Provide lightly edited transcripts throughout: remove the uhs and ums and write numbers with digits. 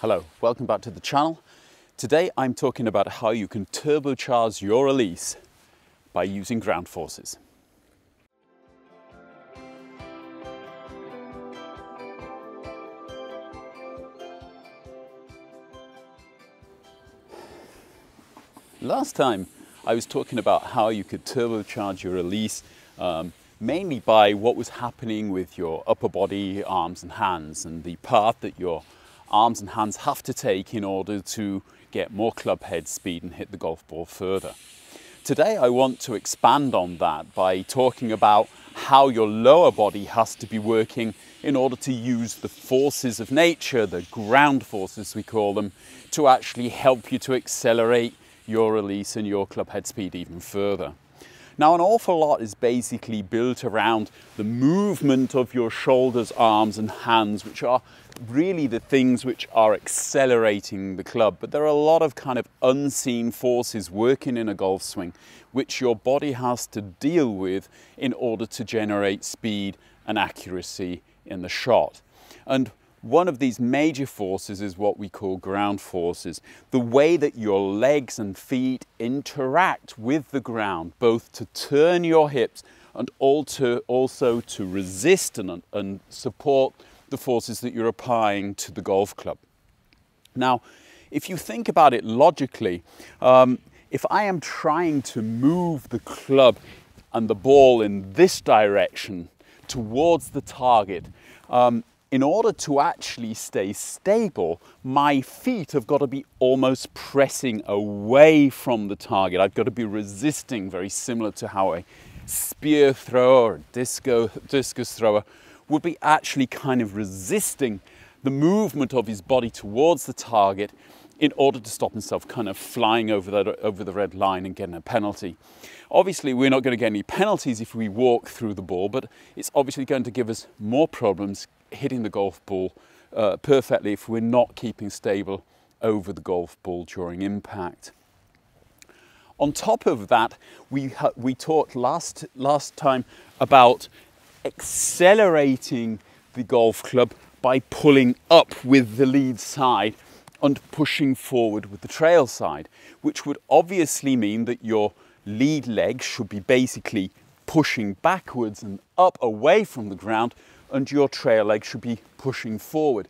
Hello, welcome back to the channel. Today I'm talking about how you can turbocharge your release by using ground forces. Last time I was talking about how you could turbocharge your release mainly by what was happening with your upper body, arms and hands, and the path that your arms and hands have to take in order to get more club head speed and hit the golf ball further. Today I want to expand on that by talking about how your lower body has to be working in order to use the forces of nature, the ground forces we call them, to actually help you to accelerate your release and your club head speed even further. Now, an awful lot is basically built around the movement of your shoulders, arms and hands, which are really the things which are accelerating the club. But there are a lot of kind of unseen forces working in a golf swing, which your body has to deal with in order to generate speed and accuracy in the shot. And one of these major forces is what we call ground forces. The way that your legs and feet interact with the ground, both to turn your hips and also to resist and support the forces that you're applying to the golf club. Now, if you think about it logically, if I am trying to move the club and the ball in this direction towards the target, in order to actually stay stable, my feet have got to be almost pressing away from the target. I've got to be resisting, very similar to how a spear thrower or discus thrower would be actually kind of resisting the movement of his body towards the target in order to stop himself kind of flying over the red line and getting a penalty. Obviously, we're not going to get any penalties if we walk through the ball, but it's obviously going to give us more problems hitting the golf ball perfectly if we're not keeping stable over the golf ball during impact. On top of that, we talked last time about accelerating the golf club by pulling up with the lead side and pushing forward with the trail side, which would obviously mean that your lead leg should be basically pushing backwards and up away from the ground, and your trail leg should be pushing forward.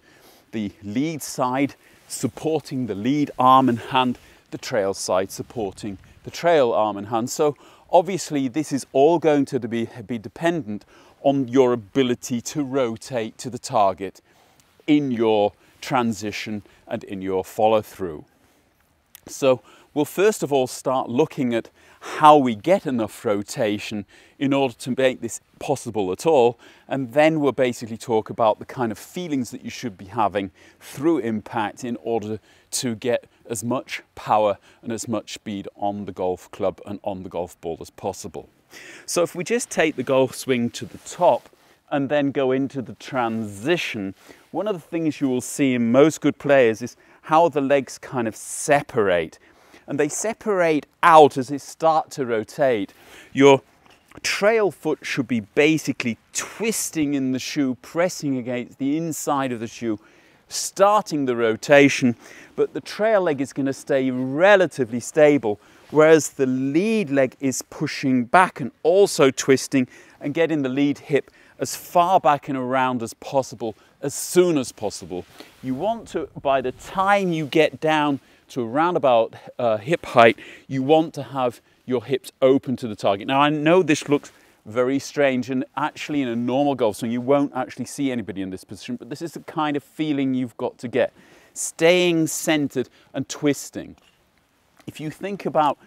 The lead side supporting the lead arm and hand, the trail side supporting the trail arm and hand. So obviously this is all going to be dependent on your ability to rotate to the target in your transition and in your follow through. So we'll first of all start looking at how we get enough rotation in order to make this possible at all, and then we'll basically talk about the kind of feelings that you should be having through impact in order to get as much power and as much speed on the golf club and on the golf ball as possible. So if we just take the golf swing to the top and then go into the transition, one of the things you will see in most good players is how the legs kind of separate. And they separate out as they start to rotate. Your trail foot should be basically twisting in the shoe, pressing against the inside of the shoe, starting the rotation, but the trail leg is going to stay relatively stable, whereas the lead leg is pushing back and also twisting and getting the lead hip as far back and around as possible, as soon as possible. You want to, by the time you get down to around about hip height, you want to have your hips open to the target. Now, I know this looks very strange, and actually in a normal golf swing you won't actually see anybody in this position, but this is the kind of feeling you've got to get. Staying centered and twisting. If you think about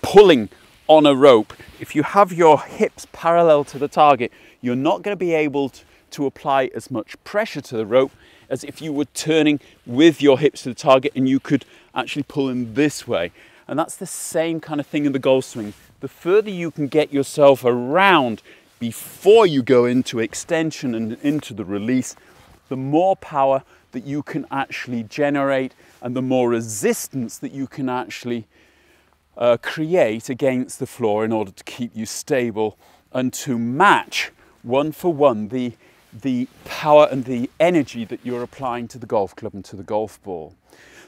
pulling on a rope, if you have your hips parallel to the target, you're not going to be able to apply as much pressure to the rope as if you were turning with your hips to the target and you could actually pull in this way. And that's the same kind of thing in the golf swing. The further you can get yourself around before you go into extension and into the release, the more power that you can actually generate and the more resistance that you can actually create against the floor in order to keep you stable and to match one for one the the power and the energy that you're applying to the golf club and to the golf ball.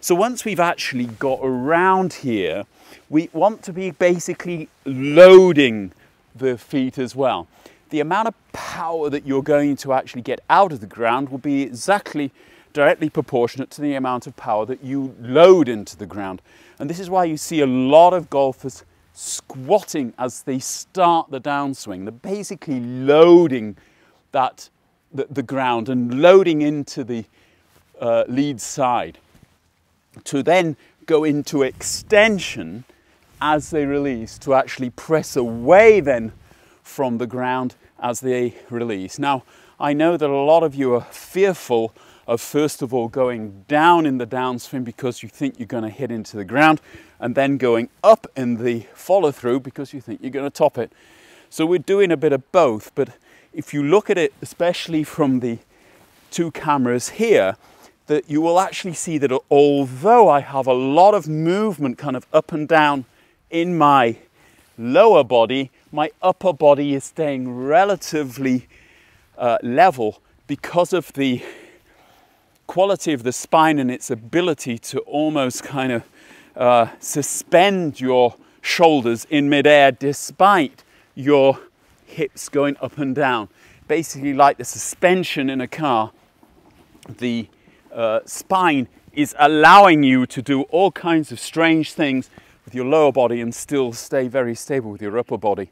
So once we've actually got around here, we want to be basically loading the feet as well. The amount of power that you're going to actually get out of the ground will be exactly directly proportionate to the amount of power that you load into the ground. And this is why you see a lot of golfers squatting as they start the downswing. They're basically loading the ground and loading into the lead side to then go into extension as they release, to actually press away then from the ground as they release. Now, I know that a lot of you are fearful of first of all going down in the downswing because you think you're going to hit into the ground, and then going up in the follow through because you think you're going to top it. So we're doing a bit of both, but if you look at it, especially from the two cameras here, that you will actually see that although I have a lot of movement kind of up and down in my lower body, my upper body is staying relatively level because of the quality of the spine and its ability to almost kind of suspend your shoulders in midair despite your hips going up and down. Basically like the suspension in a car, the spine is allowing you to do all kinds of strange things with your lower body and still stay very stable with your upper body.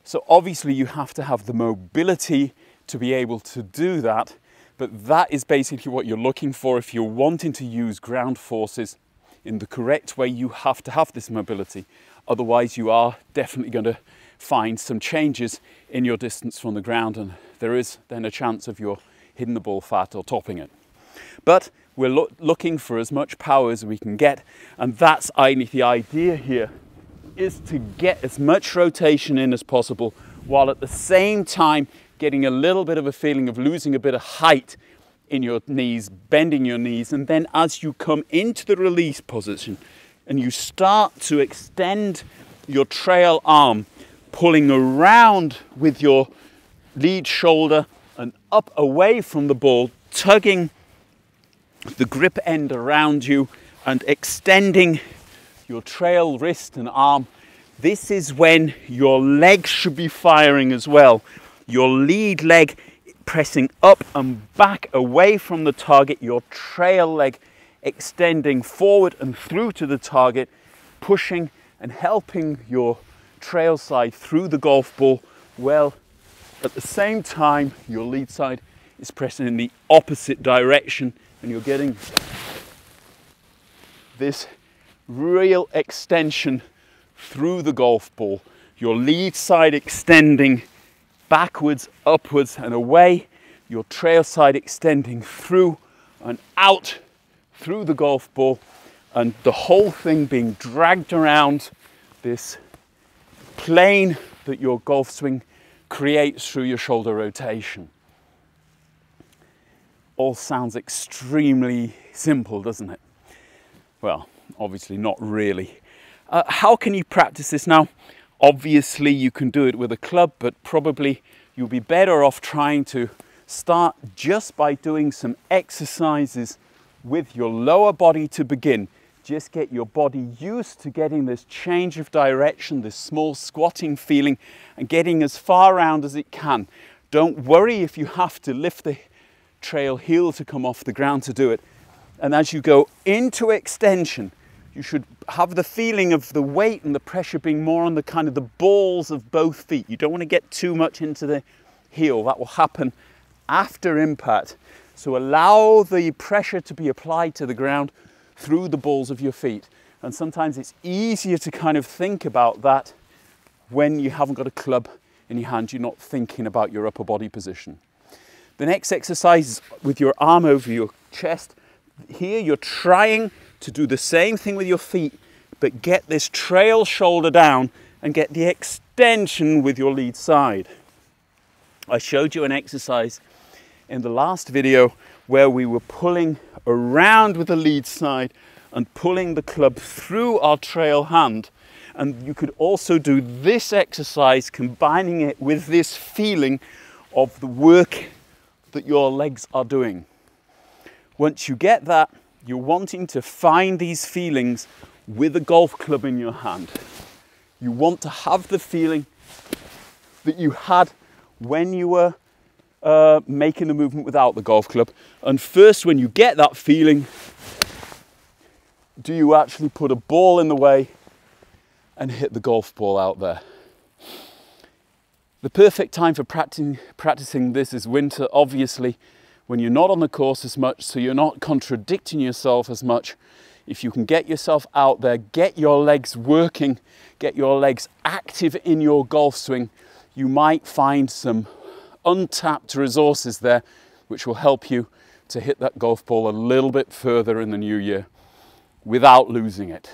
So obviously you have to have the mobility to be able to do that, but that is basically what you're looking for. If you're wanting to use ground forces in the correct way, you have to have this mobility. Otherwise you are definitely going to find some changes in your distance from the ground, and there is then a chance of your hitting the ball fat or topping it. But we're looking for as much power as we can get, and that's the idea here, is to get as much rotation in as possible while at the same time getting a little bit of a feeling of losing a bit of height in your knees, bending your knees, and then as you come into the release position and you start to extend your trail arm, pulling around with your lead shoulder and up away from the ball, tugging the grip end around you and extending your trail wrist and arm. This is when your legs should be firing as well. Your lead leg pressing up and back away from the target, your trail leg extending forward and through to the target, pushing and helping your trail side through the golf ball, well, at the same time your lead side is pressing in the opposite direction, and you're getting this real extension through the golf ball. Your lead side extending backwards, upwards and away, your trail side extending through and out through the golf ball, and the whole thing being dragged around this plane that your golf swing creates through your shoulder rotation. All sounds extremely simple, doesn't it? Well, obviously not really. How can you practice this now? Obviously you can do it with a club, but probably you'll be better off trying to start just by doing some exercises with your lower body to begin. Just get your body used to getting this change of direction, this small squatting feeling, and getting as far around as it can. Don't worry if you have to lift the trail heel to come off the ground to do it. And as you go into extension, you should have the feeling of the weight and the pressure being more on the kind of the balls of both feet. You don't want to get too much into the heel. That will happen after impact. So allow the pressure to be applied to the ground through the balls of your feet. And sometimes it's easier to kind of think about that when you haven't got a club in your hand, you're not thinking about your upper body position. The next exercise is with your arm over your chest. Here you're trying to do the same thing with your feet, but get this trail shoulder down and get the extension with your lead side. I showed you an exercise in the last video where we were pulling around with the lead side and pulling the club through our trail hand. And you could also do this exercise, combining it with this feeling of the work that your legs are doing. Once you get that, you're wanting to find these feelings with a golf club in your hand. You want to have the feeling that you had when you were making the movement without the golf club. And first, when you get that feeling, do you actually put a ball in the way and hit the golf ball out there? The perfect time for practicing this is winter, obviously, when you're not on the course as much, so you're not contradicting yourself as much. If you can get yourself out there, get your legs working, get your legs active in your golf swing, you might find some untapped resources there which will help you to hit that golf ball a little bit further in the new year without losing it.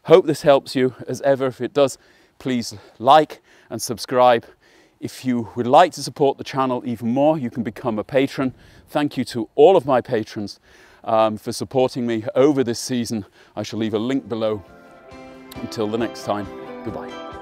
Hope this helps you. As ever, if it does, please like and subscribe. If you would like to support the channel even more, you can become a patron. Thank you to all of my patrons for supporting me over this season. I shall leave a link below. Until the next time, goodbye.